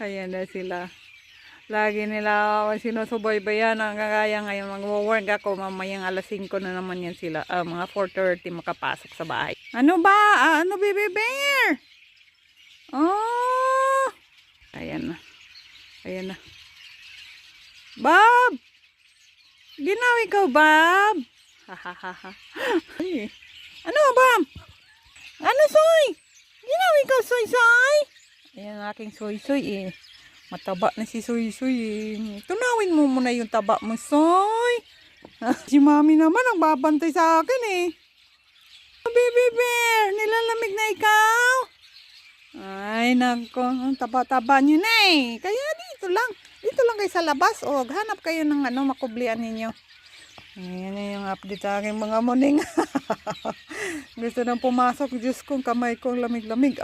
Ayan na sila. Lagi nila sinusubaybayan hanggang kaya ngayon mag-work ako. Mamayang alas 5 na naman yan sila. Mga 4:30 makapasok sa bahay. Ano ba? Ano, baby bear? Oh! Ayan na. Ayan na. Bob! Ginaw ikaw, Bob? Hahaha. Ano, Bob? Ano, Soy? Ginaw ikaw, Soy, Soy? Ayan ang aking Soy, Soy eh. Mataba na si Soy, Soy eh. Tunawin mo muna yung taba mo, Soy. Si Mami naman ang babantay sa akin eh. Oh, baby bear, nilalamig na ikaw? Ay, nako, ang taba-taba nyo na eh. Kaya dito lang kayo sa labas. O, hanap kayo ng makublian ninyo. Ayan na yung update sa aking mga muning. Gusto nang pumasok. Diyos kong kamay kong lamig-lamig.